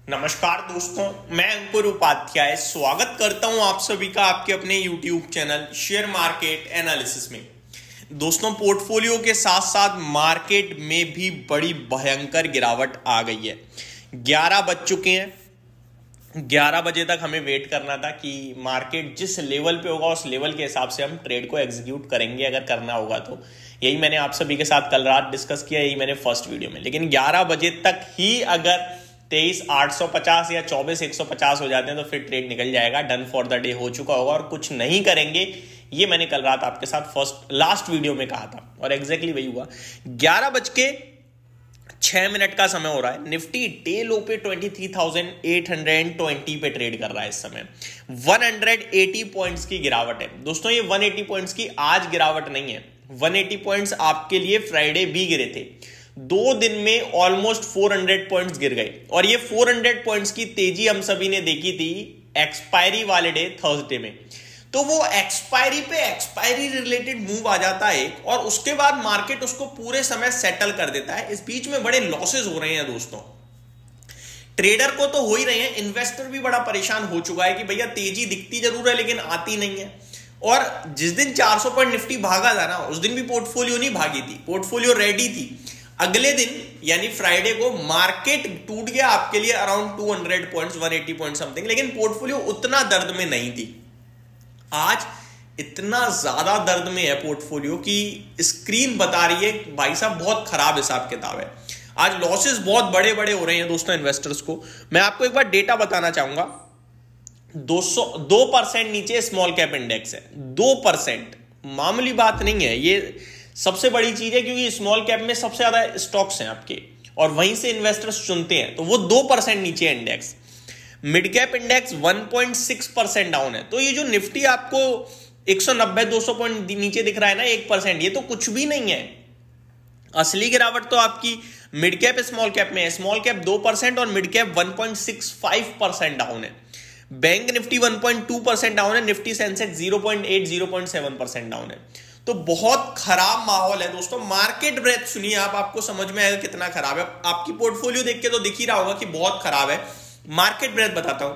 नमस्कार दोस्तों, मैं अंकुर उपाध्याय स्वागत करता हूं आप सभी का आपके अपने YouTube channel share market analysis में। दोस्तों, पोर्टफोलियो के साथ साथ मार्केट में भी बड़ी भयंकर गिरावट आ गई है। 11 बज चुके हैं। 11 बजे तक हमें वेट करना था कि मार्केट जिस लेवल पे होगा उस लेवल के हिसाब से हम ट्रेड को एग्जीक्यूट करेंगे अगर करना होगा तो। यही मैंने आप सभी के साथ कल रात डिस्कस किया, यही मैंने फर्स्ट वीडियो में। लेकिन 11 बजे तक ही अगर 23,850 या 24,150 हो जाते हैं तो फिर ट्रेड निकल जाएगा, डन फॉर द डे हो चुका होगा और कुछ नहीं करेंगे। ये मैंने कल रात आपके साथ लास्ट वीडियो में कहा था और एग्जैक्टली वही हुआ। 11:06 का समय हो रहा है। निफ्टी डे लो पे 23,820 पे ट्रेड कर रहा है इस समय। 180 पॉइंट्स की गिरावट है दोस्तों। ये 180 पॉइंट्स की आज गिरावट नहीं है। 180 पॉइंट्स आपके लिए फ्राइडे भी गिरे थे। 2 दिन में ऑलमोस्ट 400 पॉइंट्स गिर गए और ये 400 पॉइंट्स की तेजी हम सभी ने देखी थी एक्सपायरी वाले डे थर्सडे में। तो वो एक्सपायरी रिलेटेड मूव आ जाता है और उसके बाद मार्केट उसको पूरे समय सेटल कर देता है। इस बीच में बड़े लॉसेस हो रहे हैं दोस्तों। ट्रेडर को तो हो ही रहे हैं, इन्वेस्टर भी बड़ा परेशान हो चुका है कि भैया तेजी दिखती जरूर है लेकिन आती नहीं है। और जिस दिन 400 पॉइंट निफ्टी भागा था ना, उस दिन भी पोर्टफोलियो नहीं भागी थी, पोर्टफोलियो रेडी थी। अगले दिन यानी फ्राइडे को मार्केट टूट गया आपके लिए अराउंड 200 पॉइंट्स, 180 पॉइंट समथिंग, लेकिन पोर्टफोलियो उतना दर्द में नहीं थी। आज इतना ज्यादा दर्द में है पोर्टफोलियो कि स्क्रीन बता रही है भाई साहब बहुत खराब हिसाब किताब है। आज लॉसेस बहुत बड़े बड़े हो रहे हैं दोस्तों इन्वेस्टर्स को। मैं आपको एक बार डेटा बताना चाहूंगा। 2% नीचे स्मॉल कैप इंडेक्स है। 2% मामूली बात नहीं है, ये सबसे बड़ी चीज है क्योंकि स्मॉल कैप में सबसे ज्यादा स्टॉक्स हैं आपके और वहीं से इन्वेस्टर्स चुनते हैं। तो वो 2% नीचे है index. Mid cap index 1.6% down है। तो ये जो निफ्टी आपको 190-200 पॉइंट नीचे दिख रहा है ना 1%, ये तो कुछ भी नहीं है। असली गिरावट तो आपकी मिड कैप स्मॉल कैप में है। स्मॉल कैप 2% और मिड कैप 1.65% डाउन है। बैंक निफ्टी 1.2% डाउन है। निफ्टी सेंसेक्स 0.7% डाउन है। तो बहुत खराब माहौल है दोस्तों। मार्केट ब्रेथ सुनिए आप, आपको समझ में आएगा कितना खराब है। आपकी पोर्टफोलियो देख के तो दिख ही रहा होगा कि बहुत खराब है। मार्केट ब्रेथ बताता हूं।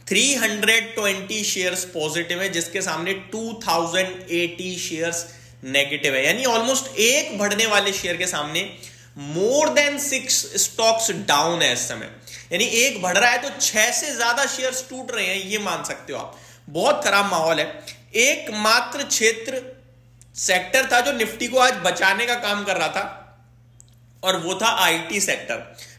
320 शेयर्स पॉजिटिव है जिसके सामने 2080 शेयर्स नेगेटिव है। यानी ऑलमोस्ट एक बढ़ने वाले शेयर के सामने मोर देन 6 स्टॉक्स डाउन है इस समय। यानी एक बढ़ रहा है तो 6 से ज्यादा शेयर्स टूट रहे हैं, ये मान सकते हो आप। बहुत खराब माहौल है। एकमात्र क्षेत्र सेक्टर था जो निफ्टी को आज बचाने का काम कर रहा था और वो था आईटी सेक्टर।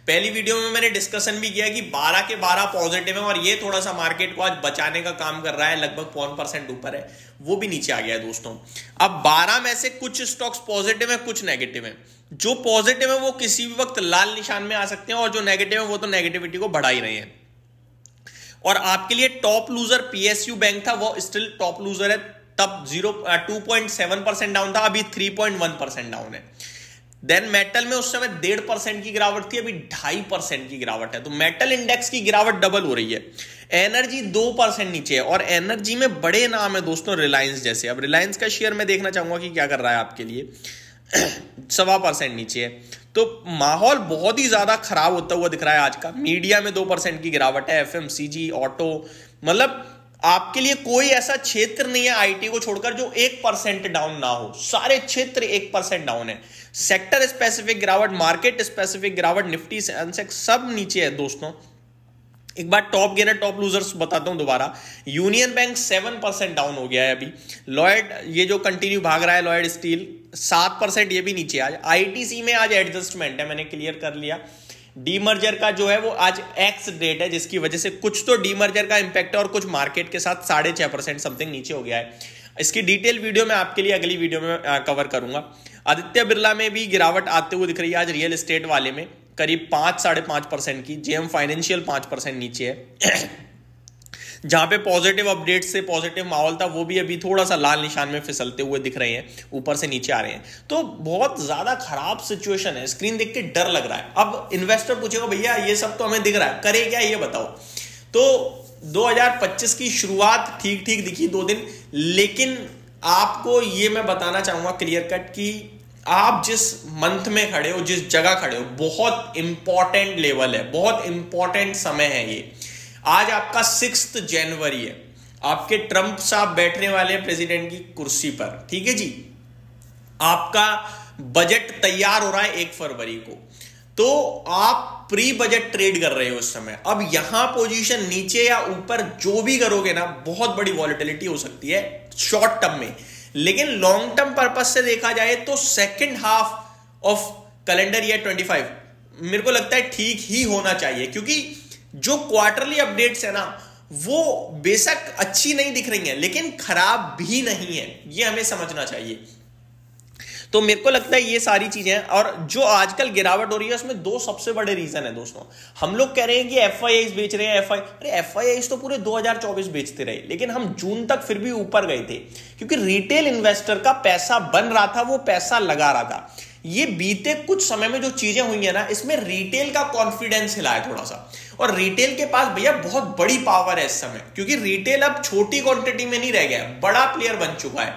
पहली वीडियो में मैंने डिस्कशन भी किया कि 12 के 12 पॉजिटिव है और ये थोड़ा सा मार्केट को आज बचाने का काम कर रहा है, लगभग 1% ऊपर है। वो भी नीचे आ गया है दोस्तों। अब 12 में से कुछ स्टॉक्स पॉजिटिव है, कुछ नेगेटिव है। जो पॉजिटिव है वो किसी भी वक्त लाल निशान में आ सकते हैं और जो नेगेटिव है वो तो नेगेटिविटी को बढ़ा ही रहे हैं। और आपके लिए टॉप लूजर पीएसयू बैंक था, वो स्टिल टॉप लूजर है। तब 2.7% डाउन था, अभी 3.1% डाउन है। देन मेटल में उस समय 1.5% की गिरावट थी, अभी 2.5% की गिरावट है। तो मेटल इंडेक्स की गिरावट डबल हो रही है। एनर्जी 2% नीचे है और एनर्जी में बड़े नाम है दोस्तों रिलायंस जैसे। अब रिलायंस का शेयर मैं देखना चाहूंगा कि क्या कर रहा है आपके लिए। 1.25% नीचे है। तो माहौल बहुत ही ज्यादा खराब होता हुआ दिख रहा है आज का। मीडिया में 2% की गिरावट है। एफएमसीजी, ऑटो, मतलब आपके लिए कोई ऐसा क्षेत्र नहीं है आईटी को छोड़कर जो 1% डाउन ना हो। सारे क्षेत्र 1% डाउन है। सेक्टर स्पेसिफिक गिरावट, मार्केट स्पेसिफिक गिरावट, निफ्टी सेंसेक्स सब नीचे है दोस्तों। एक बार टॉप गेनर टॉप लूजर्स बताता हूं दोबारा। यूनियन बैंक 7% डाउन हो गया है अभी। लॉयड ये जो कंटिन्यू भाग रहा है, लॉयड स्टील 7%, ये भी नीचे। आज आईटीसी में आज एडजस्टमेंट है, मैंने क्लियर कर लिया। डीमर्जर का जो है वो आज एक्स डेट है जिसकी वजह से कुछ तो डीमर्जर का इंपैक्ट है और कुछ मार्केट के साथ 6.5% समथिंग नीचे हो गया है। इसकी डिटेल वीडियो मैं आपके लिए अगली वीडियो में कवर करूंगा। आदित्य बिरला में भी गिरावट आते हुए दिख रही है आज। रियल एस्टेट वाले में करीब 5-5.5% की। जेएम फाइनेंशियल 5% नीचे है। जहां पे पॉजिटिव अपडेट से पॉजिटिव माहौल था वो भी अभी थोड़ा सा लाल निशान में फिसलते हुए दिख रहे हैं, ऊपर से नीचे आ रहे हैं। तो बहुत ज्यादा खराब सिचुएशन है। स्क्रीन देख के डर लग रहा है। अब इन्वेस्टर पूछेगा भैया ये सब तो हमें दिख रहा है, करे क्या ये बताओ। तो 2025 की शुरुआत ठीक ठीक दिखी 2 दिन, लेकिन आपको ये मैं बताना चाहूंगा क्लियर कट कि आप जिस मंथ में खड़े हो, जिस जगह खड़े हो, बहुत इंपॉर्टेंट लेवल है, बहुत इंपॉर्टेंट समय है ये। आज आपका 6 जनवरी है, आपके ट्रंप साहब बैठने वाले हैं प्रेसिडेंट की कुर्सी पर, ठीक है जी। आपका बजट तैयार हो रहा है 1 फरवरी को, तो आप प्री बजट ट्रेड कर रहे हो उस समय। अब यहां पोजीशन नीचे या ऊपर जो भी करोगे ना, बहुत बड़ी वॉलेटिलिटी हो सकती है शॉर्ट टर्म में, लेकिन लॉन्ग टर्म पर्पज से देखा जाए तो second half of calendar year 25 मेरे को लगता है ठीक ही होना चाहिए, क्योंकि जो क्वार्टरली अपडेट्स है ना, वो बेशक अच्छी नहीं दिख रही हैं लेकिन खराब भी नहीं है, ये हमें समझना चाहिए। तो मेरे को लगता है ये सारी चीजें, और जो आजकल गिरावट हो रही है उसमें 2 सबसे बड़े रीजन है दोस्तों। हम लोग कह रहे हैं कि एफआईआईज बेच रहे हैं, अरे एफआईआईज तो पूरे 2024 बेचते रहे, लेकिन हम जून तक फिर भी ऊपर गए थे, क्योंकि रिटेल इन्वेस्टर का पैसा बन रहा था, वो पैसा लगा रहा था। ये बीते कुछ समय में जो चीजें हुई है ना, इसमें रिटेल का कॉन्फिडेंस हिला है थोड़ा सा, और रिटेल के पास भैया बहुत बड़ी पावर है इस समय, क्योंकि रिटेल अब छोटी क्वांटिटी में नहीं रह गया, बड़ा प्लेयर बन चुका है।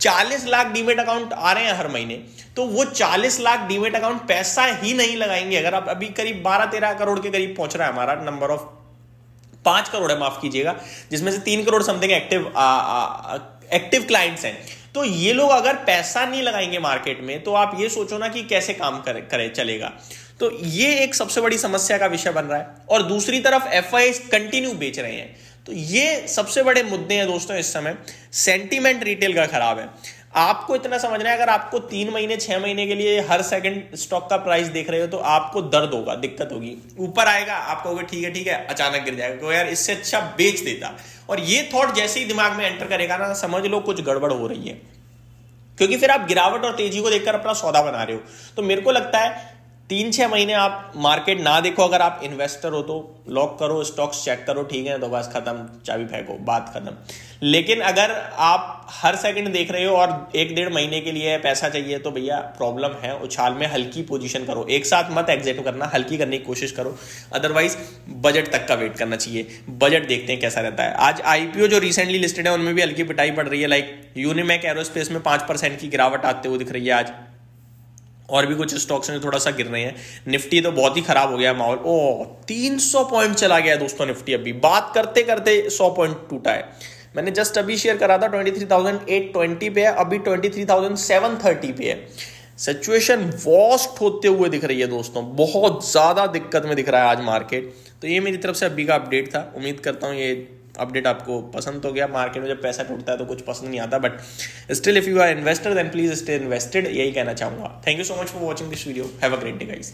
40 लाख डीमेट अकाउंट आ रहे हैं हर महीने, तो वो 40 लाख डीमेट अकाउंट पैसा ही नहीं लगाएंगे। अगर आप अभी करीब 12-13 करोड़ के करीब पहुंच रहा है हमारा नंबर ऑफ, 5 करोड़ है माफ कीजिएगा, जिसमें से 3 करोड़ समथिंग एक्टिव क्लाइंट्स हैं। तो ये लोग अगर पैसा नहीं लगाएंगे मार्केट में, तो आप ये सोचो ना कि कैसे काम करे चलेगा। तो ये एक सबसे बड़ी समस्या का विषय बन रहा है, और दूसरी तरफ एफआई कंटिन्यू बेच रहे हैं। तो ये सबसे बड़े मुद्दे हैं दोस्तों इस समय। सेंटीमेंट रिटेल का खराब है। आपको इतना समझना है, अगर आपको 3 महीने 6 महीने के लिए हर सेकंड स्टॉक का प्राइस देख रहे हो, तो आपको दर्द होगा, दिक्कत होगी। ऊपर आएगा आप कहोगे ठीक है, अचानक गिर जाएगा, तो यार इससे अच्छा बेच देता। और ये थॉट जैसे ही दिमाग में एंटर करेगा ना, समझ लो कुछ गड़बड़ हो रही है, क्योंकि फिर आप गिरावट और तेजी को देखकर अपना सौदा बना रहे हो। तो मेरे को लगता है 3-6 महीने आप मार्केट ना देखो। अगर आप इन्वेस्टर हो तो लॉक करो, स्टॉक्स चेक करो, ठीक है, तो बस खत्म, चाबी फेंको, बात खत्म। लेकिन अगर आप हर सेकंड देख रहे हो और 1-1.5 महीने के लिए पैसा चाहिए, तो भैया प्रॉब्लम है। उछाल में हल्की पोजीशन करो, एक साथ मत एग्जिट करना, हल्की करने की कोशिश करो। अदरवाइज बजट तक का वेट करना चाहिए। बजट देखते हैं कैसा रहता है। आज आईपीओ जो रिसेंटली लिस्टेड है उनमें भी हल्की पिटाई पड़ रही है। लाइक यूनिमैक एरोस्पेस में 5% की गिरावट आते हुए दिख रही है आज, और भी कुछ स्टॉक्स में थोड़ा सा गिर रहे हैं। निफ्टी तो बहुत ही खराब हो गया माहौल। 300 पॉइंट चला गया दोस्तों निफ्टी, अभी बात करते करते 100 पॉइंट टूटा है। मैंने जस्ट अभी शेयर करा था 23,820 पे है, अभी 23,730 पे है। सिचुएशन वर्स्ट होते हुए दिख रही है दोस्तों, बहुत ज्यादा दिक्कत में दिख रहा है आज मार्केट। तो ये मेरी तरफ से अभी का अपडेट था। उम्मीद करता हूँ ये अपडेट आपको पसंद हो गया। मार्केट में जब पैसा टूटता है तो कुछ पसंद नहीं आता, but still if you are investor then please stay invested, यही कहना चाहूंगा। Thank you so much for watching this video. Have a great day guys.